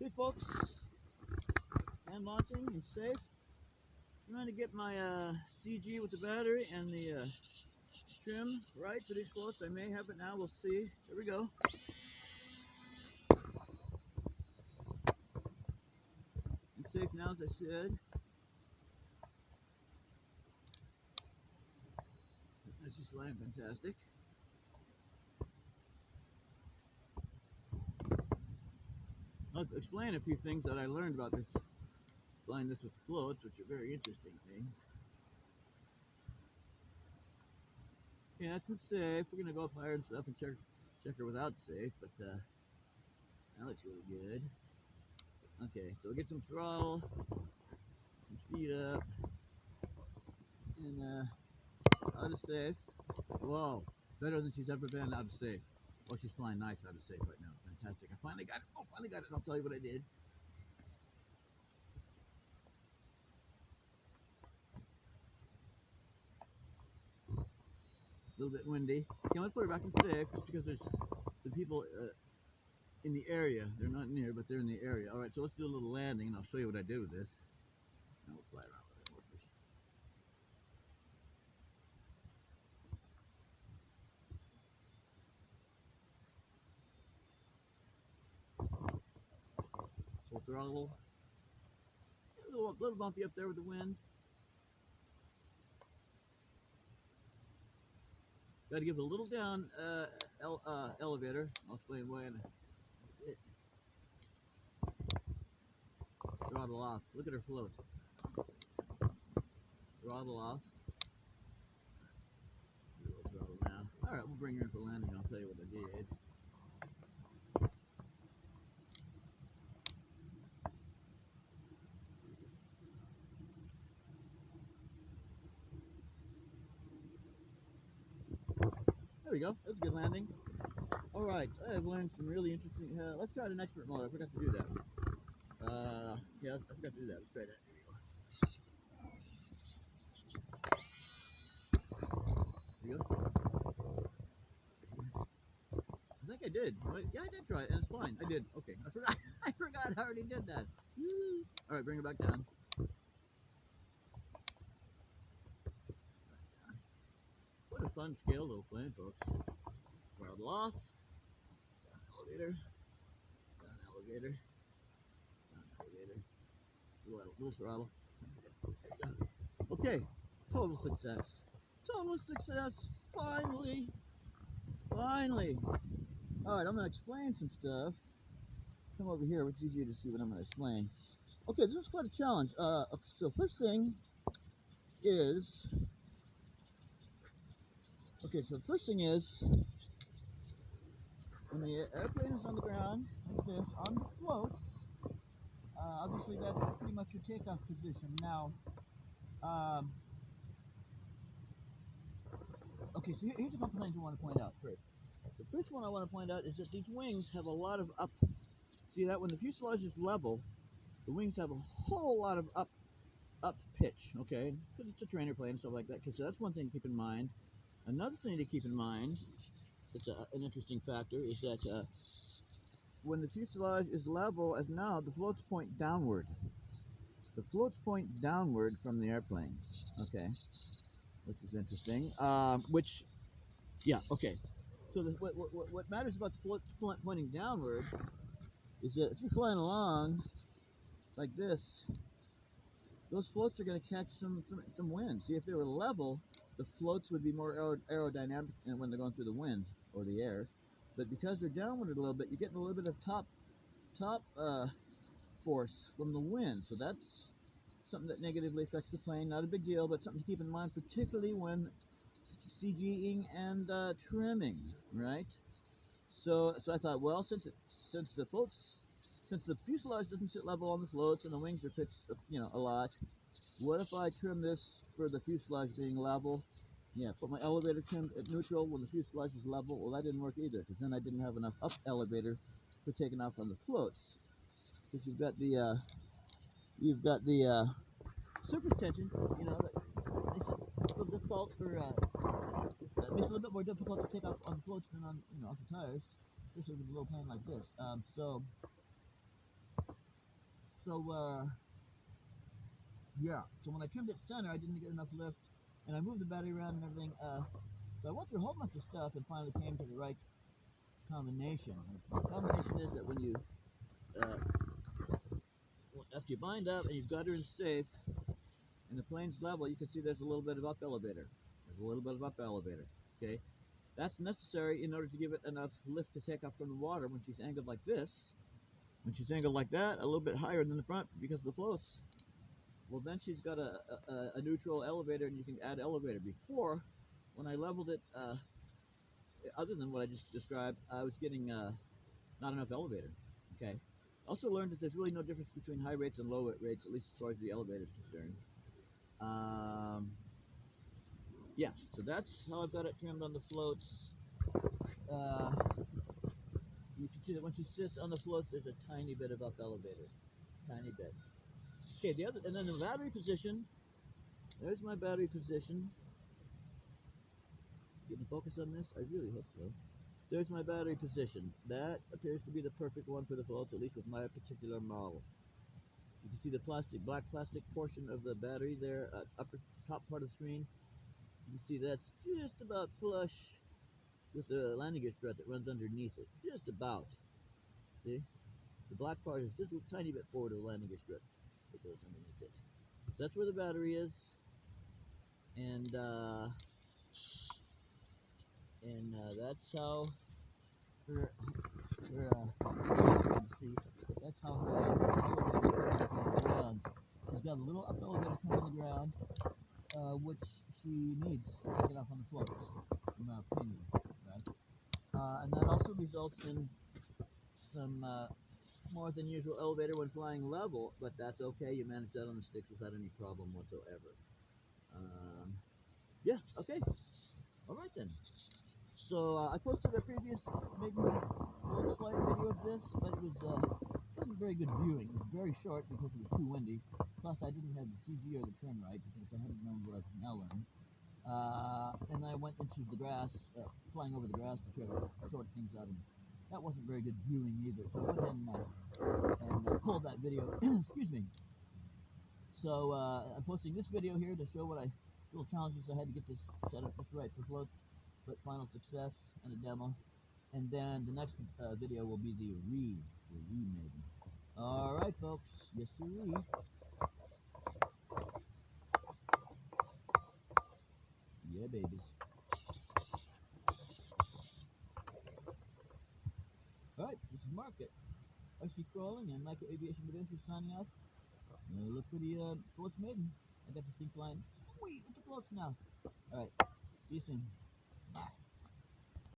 Hey folks, and launching and safe. Trying to get my C.G. with the battery and the trim right for these floats. I may have it now, we'll see. Here we go. I'm safe now as I said. That's just flying fantastic. I'll explain a few things that I learned about this, flying this with floats, which are very interesting things. Yeah, that's safe. We're gonna go up higher and stuff and check her without safe, but that looks really good. Okay, so we'll get some throttle, some speed up, and out of safe. Whoa, better than she's ever been out of safe. Oh, she's flying nice out of safe right now. Fantastic. I finally got it. Oh, finally got it. I'll tell you what I did. A little bit windy. Okay, I'm going to put her back in safe just because there's some people in the area. They're not near, but they're in the area. All right, so let's do a little landing, and I'll show you what I did with this. Now we'll fly around with it. Full throttle. A little bumpy up there with the wind. Got to give it a little down elevator. I'll explain why in a bit. Throttle off. Look at her float. Throttle off. Throttle down. All right, we'll bring her in for landing. I'll tell you what I did. There we go. That's a good landing. All right, I've learned some really interesting. Let's try it in expert mode. I forgot to do that. Yeah, I forgot to do that. Let's try that. There we go. I think I did. Right? Yeah, I did try it, and it's fine. I did. Okay, I forgot. I forgot. I already did that. Woo. All right, bring her back down. What a fun scale little plane, folks. Throttle off. Down elevator. Down elevator. Down elevator. Little throttle. Okay, total success. Total success. Finally. Finally. All right, I'm gonna explain some stuff. Come over here. It's easier to see what I'm gonna explain. Okay, this is quite a challenge. So first thing is, when the airplane is on the ground like this, on the floats, obviously that's pretty much your takeoff position. Now, okay, so here's a couple things I want to point out first. The first one I want to point out is that these wings have a lot of up. See that when the fuselage is level, the wings have a whole lot of up pitch, okay? Because it's a trainer plane and stuff like that. Okay, so that's one thing to keep in mind. Another thing to keep in mind, that's an interesting factor, is that when the fuselage is level as now, the floats point downward. The floats point downward from the airplane, okay? Which is interesting. Yeah, okay. So what matters about the floats pointing downward is that if you're flying along like this, those floats are going to catch some wind. See, if they were level, the floats would be more aerodynamic when they're going through the wind or the air. But because they're downward a little bit, you're getting a little bit of top force from the wind. So that's something that negatively affects the plane. Not a big deal, but something to keep in mind, particularly when C.G.ing and trimming, right? So I thought, well, since the fuselage doesn't sit level on the floats and the wings are pitched, a lot, what if I trim this for the fuselage being level? Yeah, put my elevator trim at neutral when the fuselage is level. Well, that didn't work either, because then I didn't have enough up elevator for taking off on the floats. Because you've got the surface tension, makes it a little difficult makes it a little bit more difficult to take off on the floats than on, off the tires, especially with a little plane like this. So So, yeah. So when I trimmed it center, I didn't get enough lift, and I moved the battery around and everything. So I went through a whole bunch of stuff and finally came to the right combination. And so the combination is that when you, after you bind up and you've got her in safe, and the plane's level, you can see there's a little bit of up elevator. There's a little bit of up elevator. Okay, that's necessary in order to give it enough lift to take off from the water when she's angled like this. When she's angled like that, a little bit higher than the front because of the floats, well then she's got a neutral elevator and you can add elevator. Before, when I leveled it, other than what I just described, I was getting not enough elevator. Okay. Also learned that there's really no difference between high rates and low rates, at least as far as the elevator is concerned. Yeah, so that's how I've got it trimmed on the floats. You can see that when she sits on the floats, there's a tiny bit of up elevator, tiny bit. Okay, and then the battery position. There's my battery position. Getting focus on this? I really hope so. There's my battery position. That appears to be the perfect one for the floats, at least with my particular model. You can see the black plastic portion of the battery there, upper top part of the screen. You can see that's just about flush with the landing gear strut that runs underneath it. Just about. See? The black part is just a tiny bit forward of the landing gear strut that goes underneath it. So that's where the battery is. And that's how her see, that's how her elevator comes on the ground. She's got a little up elevator coming on the ground, which she needs to get off on the floats, in my opinion. Right? And that also results in some more than usual elevator when flying level, but that's okay. You manage that on the sticks without any problem whatsoever. Yeah, okay. All right then. So I posted a previous maybe float flight video of this, but it wasn't very good viewing. It was very short because it was too windy. Plus I didn't have the CG or the trim right because I hadn't known what I've now learned. And I went into the grass, flying over the grass to try to sort things out, and that wasn't very good viewing either. So I went and pulled that video. Excuse me. So I'm posting this video here to show what little challenges I had to get this set up just right for floats, but final success and a demo. And then the next video will be the remade. All right, folks. Yes, sirree. Yeah, babies. All right, this is Mark at IC Crawling and Micro Aviation Adventures signing off. Look for the floats maiden. I got this thing flying sweet with the floats now. All right, see you soon. Bye.